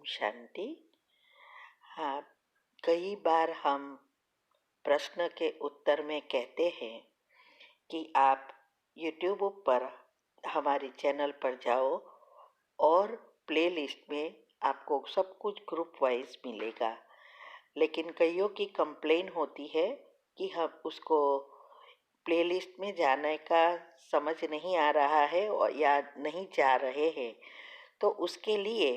शांति। हाँ, कई बार हम प्रश्न के उत्तर में कहते हैं कि आप YouTube पर हमारे चैनल पर जाओ और प्लेलिस्ट में आपको सब कुछ ग्रुप वाइज मिलेगा। लेकिन कईयों की कंप्लेन होती है कि हम उसको प्लेलिस्ट में जाने का समझ नहीं आ रहा है और या नहीं जा रहे हैं। तो उसके लिए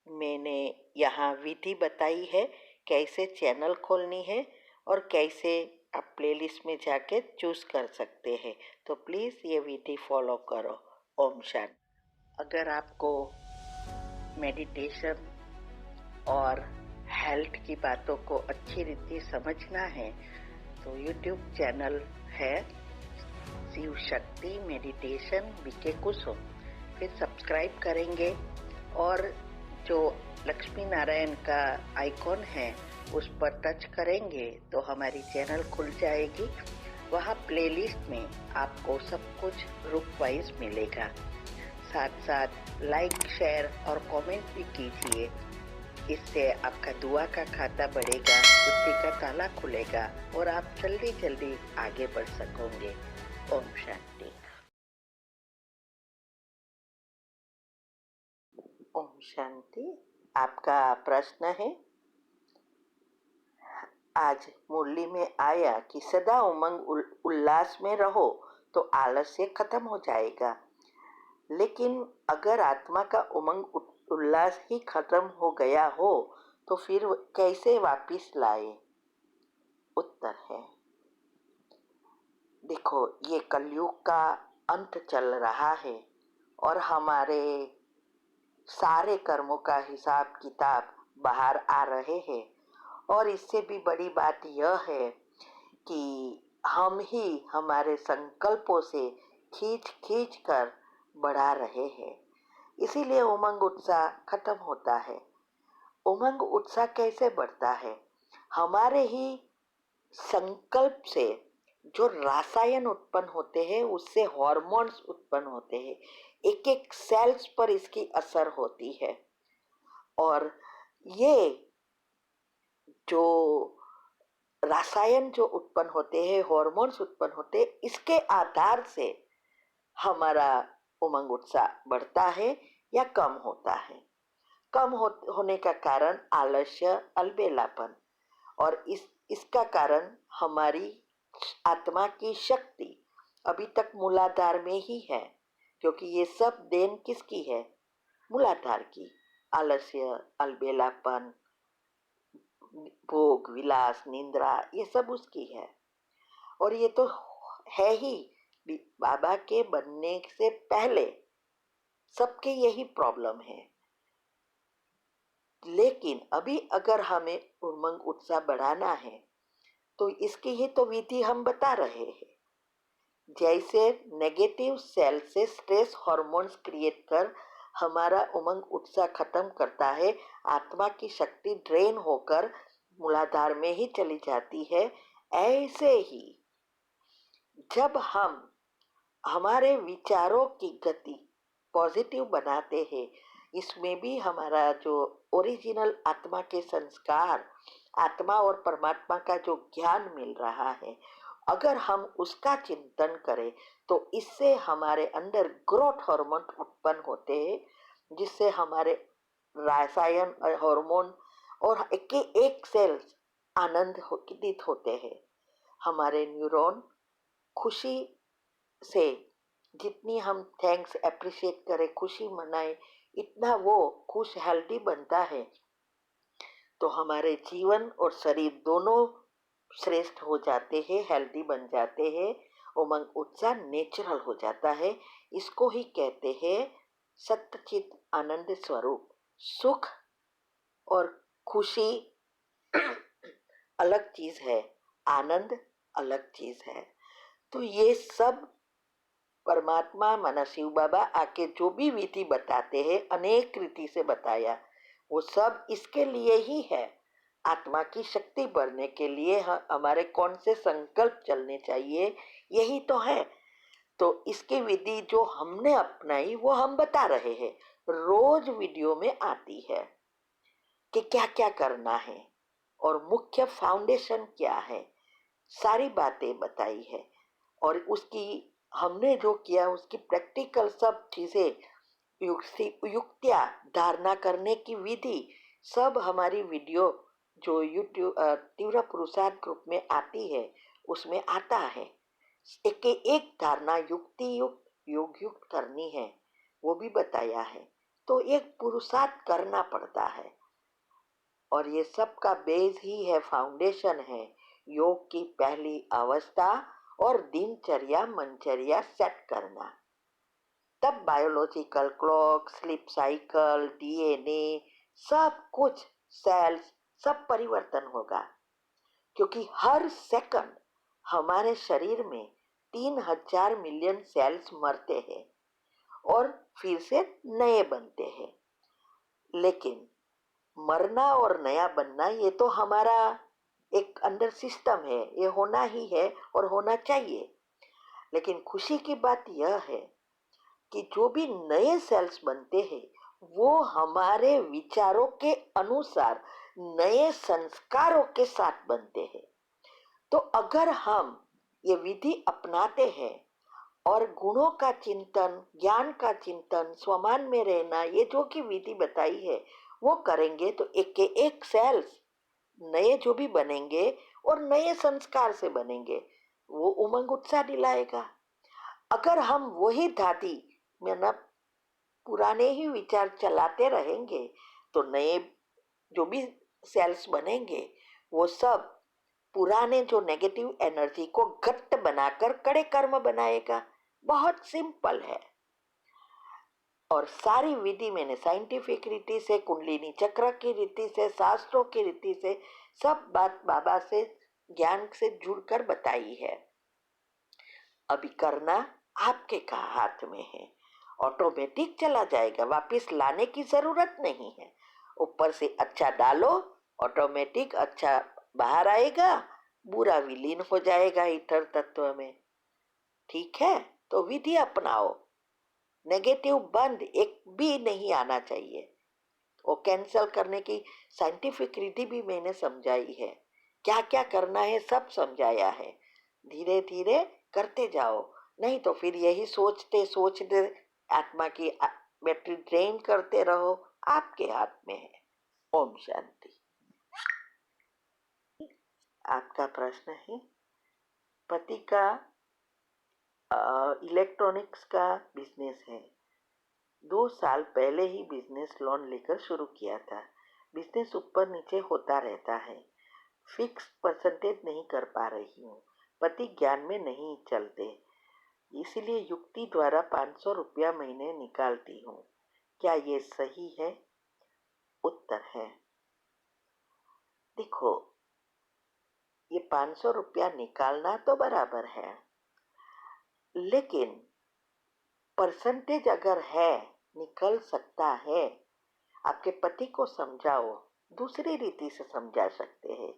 मैंने यहाँ विधि बताई है कैसे चैनल खोलनी है और कैसे आप प्लेलिस्ट में जाके चूज कर सकते हैं। तो प्लीज़ ये विधि फॉलो करो। ओम शांति। अगर आपको मेडिटेशन और हेल्थ की बातों को अच्छी रीति समझना है तो यूट्यूब चैनल है शिव शक्ति मेडिटेशन बीके कुसुम। फिर सब्सक्राइब करेंगे और जो लक्ष्मी नारायण का आइकॉन है उस पर टच करेंगे तो हमारी चैनल खुल जाएगी। वहाँ प्लेलिस्ट में आपको सब कुछ ग्रुप वाइज मिलेगा। साथ साथ लाइक शेयर और कमेंट भी कीजिए। इससे आपका दुआ का खाता बढ़ेगा, बुद्धि का ताला खुलेगा और आप जल्दी जल्दी आगे बढ़ सकोगे। ओम शांति। ओम शांति। आपका प्रश्न है, आज मुरली में आया कि सदा उमंग उल्लास में रहो तो आलस्य खत्म हो जाएगा, लेकिन अगर आत्मा का उमंग उल्लास ही खत्म हो गया हो तो फिर कैसे वापिस लाए? उत्तर है, देखो, ये कलयुग का अंत चल रहा है और हमारे सारे कर्मों का हिसाब किताब बाहर आ रहे हैं। और इससे भी बड़ी बात यह है कि हम ही हमारे संकल्पों से खींच खींच कर बढ़ा रहे हैं, इसीलिए उमंग उत्साह खत्म होता है। उमंग उत्साह कैसे बढ़ता है? हमारे ही संकल्प से जो रसायन उत्पन्न होते हैं उससे हार्मोन्स उत्पन्न होते हैं, एक एक सेल्स पर इसकी असर होती है। और ये जो रसायन जो उत्पन्न होते हैं, हार्मोन्स उत्पन्न होते हैं, इसके आधार से हमारा उमंग उत्साह बढ़ता है या कम होता है। होने का कारण आलस्य, अलबेलापन, और इसका कारण हमारी आत्मा की शक्ति अभी तक मूलाधार में ही है, क्योंकि ये सब देन किसकी है? मूलाधार की। आलस्य, अलबेलापन, भोग विलास, निंद्रा, ये सब उसकी है। और ये तो है ही, बाबा के बनने से पहले सबके यही प्रॉब्लम है। लेकिन अभी अगर हमें उमंग उत्साह बढ़ाना है तो इसकी ही तो विधि हम बता रहे हैं। जैसे नेगेटिव सेल से स्ट्रेस हार्मोन्स क्रिएट कर हमारा उमंग उत्साह खत्म करता है, आत्मा की शक्ति ड्रेन होकर मूलाधार में ही चली जाती है। ऐसे ही जब हम हमारे विचारों की गति पॉजिटिव बनाते हैं, इसमें भी हमारा जो ओरिजिनल आत्मा के संस्कार, आत्मा और परमात्मा का जो ज्ञान मिल रहा है, अगर हम उसका चिंतन करें तो इससे हमारे अंदर ग्रोथ हार्मोन उत्पन्न होते हैं, जिससे हमारे रसायन और हार्मोन और एक सेल्स आनंदित होते हैं। हमारे न्यूरॉन खुशी से, जितनी हम थैंक्स अप्रिशिएट करें, खुशी मनाए, इतना वो खुश हेल्दी बनता है, तो हमारे जीवन और शरीर दोनों श्रेष्ठ हो जाते हैं, हेल्दी बन जाते हैं, उमंग उत्साह नेचुरल हो जाता है। इसको ही कहते हैं सत्यचित आनंद स्वरूप। सुख और खुशी अलग चीज है, आनंद अलग चीज है। तो ये सब परमात्मा माना शिव बाबा आके जो भी विधि बताते हैं, अनेक रीति से बताया, वो सब इसके लिए ही है। आत्मा की शक्ति बढ़ने के लिए हमारे कौन से संकल्प चलने चाहिए, यही तो है। तो इसकी विधि जो हमने अपनाई वो हम बता रहे हैं, रोज वीडियो में आती है। कि क्या क्या करना है और मुख्य फाउंडेशन क्या है, सारी बातें बताई है। और उसकी हमने जो किया उसकी प्रैक्टिकल सब चीजें, युक्तियां, धारणा करने की विधि, सब हमारी वीडियो जो यूट्यूब तीव्र पुरुषार्थ ग्रुप में आती है उसमें आता है। एक एक धारणा युक्ति युक्त योग युक्त करनी है वो भी बताया है। तो एक पुरुषार्थ करना पड़ता है और ये सब का बेस ही है, फाउंडेशन है योग की पहली अवस्था और दिनचर्या मनचर्या सेट करना। तब biological clock, sleep cycle, DNA, सब कुछ, सेल्स, सब परिवर्तन होगा। क्योंकि हर सेकंड हमारे शरीर में 3,000 मिलियन सेल्स मरते हैं और फिर से नए बनते हैं। लेकिन मरना और नया बनना ये तो हमारा एक अंडर सिस्टम है, ये होना ही है और होना चाहिए। लेकिन खुशी की बात यह है कि जो भी नए सेल्स बनते हैं वो हमारे विचारों के अनुसार नए संस्कारों के साथ बनते हैं। तो अगर हम ये विधि अपनाते हैं और गुणों का चिंतन, ज्ञान का चिंतन, स्वमान में रहना, ये जो की विधि बताई है वो करेंगे तो एक के एक सेल्स नए जो भी बनेंगे और नए संस्कार से बनेंगे, वो उमंग उत्साह दिलाएगा। अगर हम वही धाती में न पुराने ही विचार चलाते रहेंगे तो नए जो भी सेल्स बनेंगे वो सब पुराने जो नेगेटिव एनर्जी को गट्ट बनाकर कड़े कर्म बनाएगा। बहुत सिंपल है। और सारी विधि मैंने साइंटिफिक रीति से, कुंडलिनी चक्र की रीति से, शास्त्रों की रीति से, सब बात बाबा से ज्ञान से जुड़कर बताई है। अभी करना आपके का हाथ में है, ऑटोमेटिक चला जाएगा, वापस लाने की जरूरत नहीं है। ऊपर से अच्छा डालो, ऑटोमेटिक अच्छा बाहर आएगा, बुरा विलीन हो जाएगा ईथर तत्व में। ठीक है, तो विधि अपनाओ, नेगेटिव बंद एक भी नहीं आना चाहिए। वो कैंसल करने की साइंटिफिक विधि भी मैंने समझाई है, क्या क्या करना है सब समझाया है। धीरे धीरे करते जाओ, नहीं तो फिर यही सोचते सोचते आत्मा की बैटरी ड्रेन करते रहो। आपके हाथ में है। ओम शांति। आपका प्रश्न है, पति का इलेक्ट्रॉनिक्स का बिजनेस है। 2 साल पहले ही बिजनेस लोन लेकर शुरू किया था। बिजनेस ऊपर नीचे होता रहता है, फिक्स परसेंटेज नहीं कर पा रही हूँ। पति ज्ञान में नहीं चलते, इसलिए युक्ति द्वारा 500 रुपया महीने निकालती हूँ। क्या ये सही है? उत्तर है, देखो, ये 500 रुपया निकालना तो बराबर है, लेकिन परसेंटेज अगर है, निकल सकता है। आपके पति को समझाओ, दूसरी रीति से समझा सकते हैं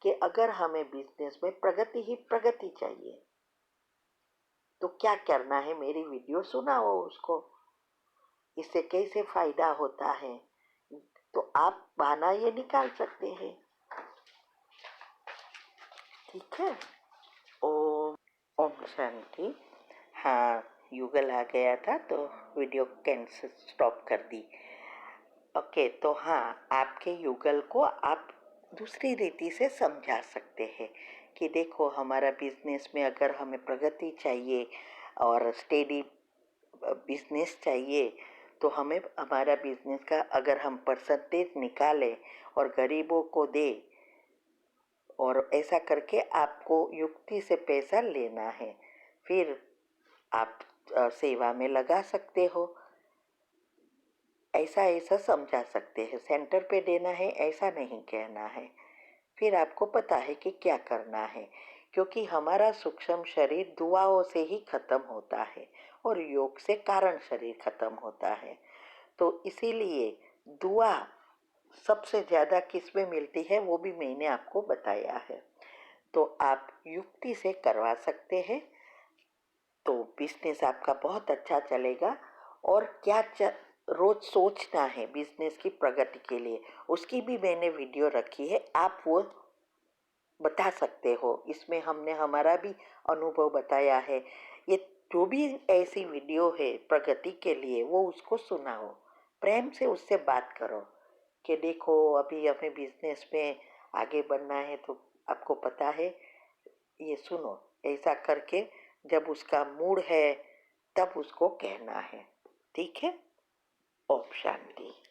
कि अगर हमें बिजनेस में प्रगति ही प्रगति चाहिए तो क्या करना है, मेरी वीडियो सुनाओ उसको, इससे कैसे फायदा होता है, तो आप बहाना ये निकाल सकते हैं। ठीक है। ओम ओम शांति। हाँ, युगल आ गया था तो वीडियो कैंसिल स्टॉप कर दी। ओके, तो हाँ, आपके युगल को आप दूसरी रीति से समझा सकते हैं कि देखो, हमारा बिजनेस में अगर हमें प्रगति चाहिए और स्टेडी बिजनेस चाहिए तो हमें हमारा बिजनेस का अगर हम परसेंटेज निकालें और गरीबों को दे, और ऐसा करके आपको युक्ति से पैसा लेना है, फिर आप सेवा में लगा सकते हो। ऐसा ऐसा समझा सकते हैं, सेंटर पे देना है ऐसा नहीं कहना है। फिर आपको पता है कि क्या करना है, क्योंकि हमारा सूक्ष्म शरीर दुआओं से ही खत्म होता है और योग से कारण शरीर खत्म होता है। तो इसीलिए दुआ सबसे ज़्यादा किस में मिलती है वो भी मैंने आपको बताया है। तो आप युक्ति से करवा सकते हैं तो बिजनेस आपका बहुत अच्छा चलेगा। और क्या रोज सोचना है बिजनेस की प्रगति के लिए, उसकी भी मैंने वीडियो रखी है, आप वो बता सकते हो। इसमें हमने हमारा भी अनुभव बताया है। ये जो भी ऐसी वीडियो है प्रगति के लिए, वो उसको सुनाओ, प्रेम से उससे बात करो कि देखो अभी हमें बिजनेस में आगे बढ़ना है, तो आपको पता है, ये सुनो, ऐसा करके जब उसका मूड है तब उसको कहना है। ठीक है। ओम शांति।